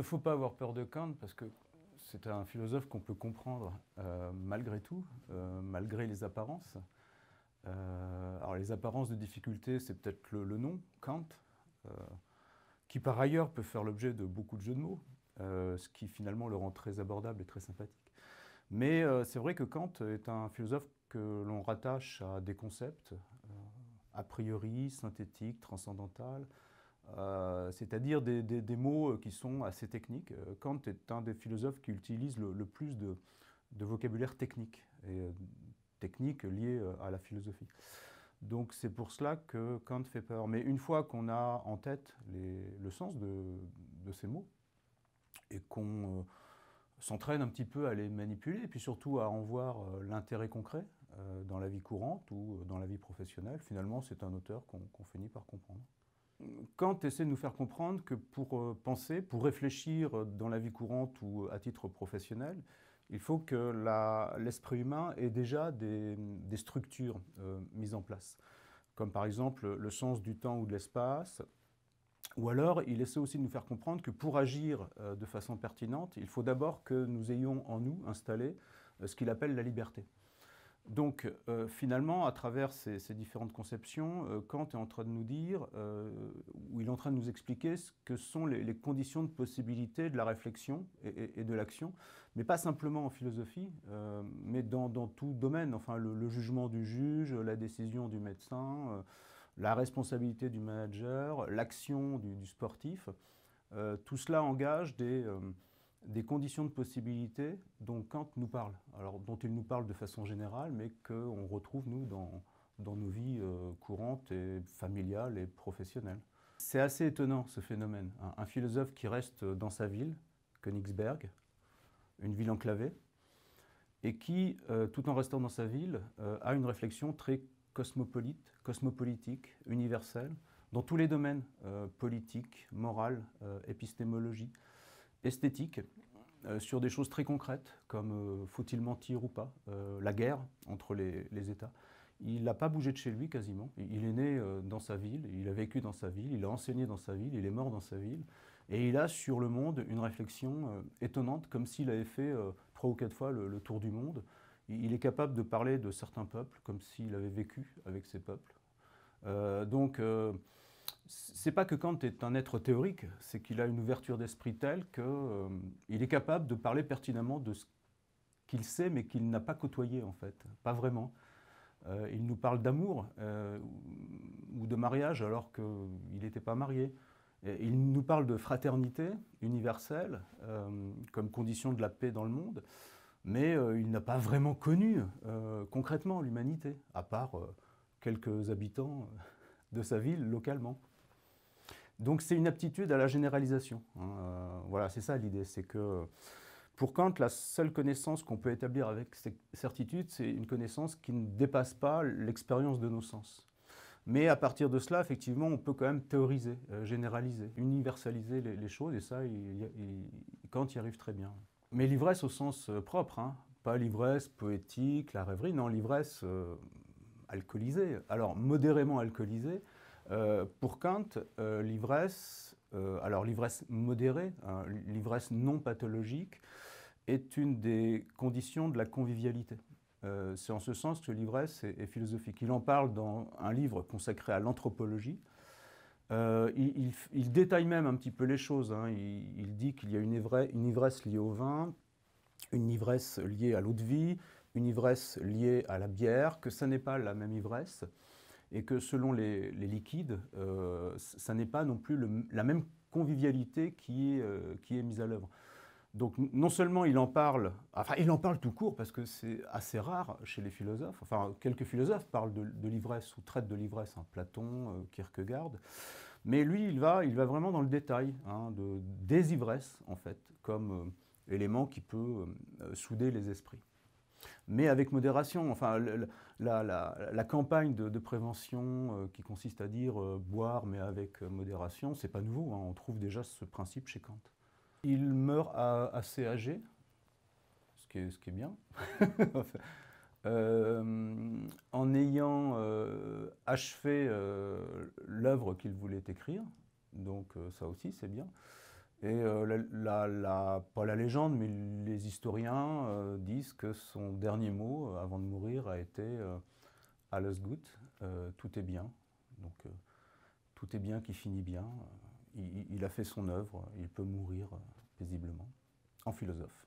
ne faut pas avoir peur de Kant parce que c'est un philosophe qu'on peut comprendre malgré tout, malgré les apparences. Alors les apparences de difficulté, c'est peut-être le nom, Kant, qui par ailleurs peut faire l'objet de beaucoup de jeux de mots, ce qui finalement le rend très abordable et très sympathique. Mais c'est vrai que Kant est un philosophe que l'on rattache à des concepts a priori, synthétiques, transcendantales, c'est-à-dire des mots qui sont assez techniques. Kant est un des philosophes qui utilise le plus de vocabulaire technique, et technique lié à la philosophie. Donc c'est pour cela que Kant fait peur. Mais une fois qu'on a en tête le sens de ces mots, et qu'on s'entraîne un petit peu à les manipuler, et puis surtout à en voir l'intérêt concret dans la vie courante ou dans la vie professionnelle, finalement c'est un auteur qu'on finit par comprendre. Kant essaie de nous faire comprendre que pour penser, pour réfléchir dans la vie courante ou à titre professionnel, il faut que l'esprit humain ait déjà des structures mises en place, comme par exemple le sens du temps ou de l'espace. Ou alors, il essaie aussi de nous faire comprendre que pour agir de façon pertinente, il faut d'abord que nous ayons en nous installé ce qu'il appelle la liberté. Donc, finalement, à travers ces différentes conceptions, Kant est en train de nous dire, ou il est en train de nous expliquer ce que sont les conditions de possibilité de la réflexion et de l'action, mais pas simplement en philosophie, mais dans tout domaine, enfin le jugement du juge, la décision du médecin, la responsabilité du manager, l'action du sportif. Tout cela engage des conditions de possibilité dont Kant nous parle, alors dont il nous parle de façon générale, mais qu'on retrouve, nous, dans nos vies courantes et familiales et professionnelles. C'est assez étonnant, ce phénomène. Un philosophe qui reste dans sa ville, Königsberg, une ville enclavée, et qui, tout en restant dans sa ville, a une réflexion très cosmopolite, cosmopolitique, universelle, dans tous les domaines, politique, morale, épistémologie, esthétique, sur des choses très concrètes, comme faut-il mentir ou pas, la guerre entre les États. Il n'a pas bougé de chez lui quasiment. Il est né dans sa ville, il a vécu dans sa ville, il a enseigné dans sa ville, il est mort dans sa ville. Et il a sur le monde une réflexion étonnante, comme s'il avait fait 3 ou 4 fois le tour du monde. Il est capable de parler de certains peuples, comme s'il avait vécu avec ces peuples. C'est pas que Kant est un être théorique, c'est qu'il a une ouverture d'esprit telle qu'il est capable de parler pertinemment de ce qu'il sait, mais qu'il n'a pas côtoyé en fait, pas vraiment. Il nous parle d'amour ou de mariage alors qu'il n'était pas marié. Et il nous parle de fraternité universelle comme condition de la paix dans le monde, mais il n'a pas vraiment connu concrètement l'humanité, à part quelques habitants de sa ville localement. Donc c'est une aptitude à la généralisation. Voilà, c'est ça l'idée, c'est que pour Kant, la seule connaissance qu'on peut établir avec certitude, c'est une connaissance qui ne dépasse pas l'expérience de nos sens. Mais à partir de cela, effectivement, on peut quand même théoriser, généraliser, universaliser les choses, et ça, Kant y arrive très bien. Mais l'ivresse au sens propre, hein, pas l'ivresse poétique, la rêverie, non, l'ivresse alcoolisée, alors modérément alcoolisée. Pour Kant, l'ivresse, alors l'ivresse modérée, hein, l'ivresse non pathologique, est une des conditions de la convivialité. C'est en ce sens que l'ivresse est philosophique. Il en parle dans un livre consacré à l'anthropologie. Il détaille même un petit peu les choses. Hein. Il dit qu'il y a une ivresse liée au vin, une ivresse liée à l'eau de vie, une ivresse liée à la bière, que ça n'est pas la même ivresse, et que selon les liquides, ça n'est pas non plus la même convivialité qui est mise à l'œuvre. Donc non seulement il en parle tout court, parce que c'est assez rare chez les philosophes, enfin quelques philosophes parlent de l'ivresse ou traitent de l'ivresse, hein, Platon, Kierkegaard, mais lui il va vraiment dans le détail, hein, des ivresses en fait, comme élément qui peut souder les esprits. Mais avec modération, enfin, la campagne de prévention qui consiste à dire boire mais avec modération, c'est pas nouveau, hein, on trouve déjà ce principe chez Kant. Il meurt assez âgé, ce qui est bien, en ayant achevé l'œuvre qu'il voulait écrire, donc ça aussi c'est bien. Et pas la légende, mais les historiens disent que son dernier mot avant de mourir a été Alles gut, tout est bien. Donc tout est bien qui finit bien. Il a fait son œuvre, il peut mourir paisiblement, en philosophe.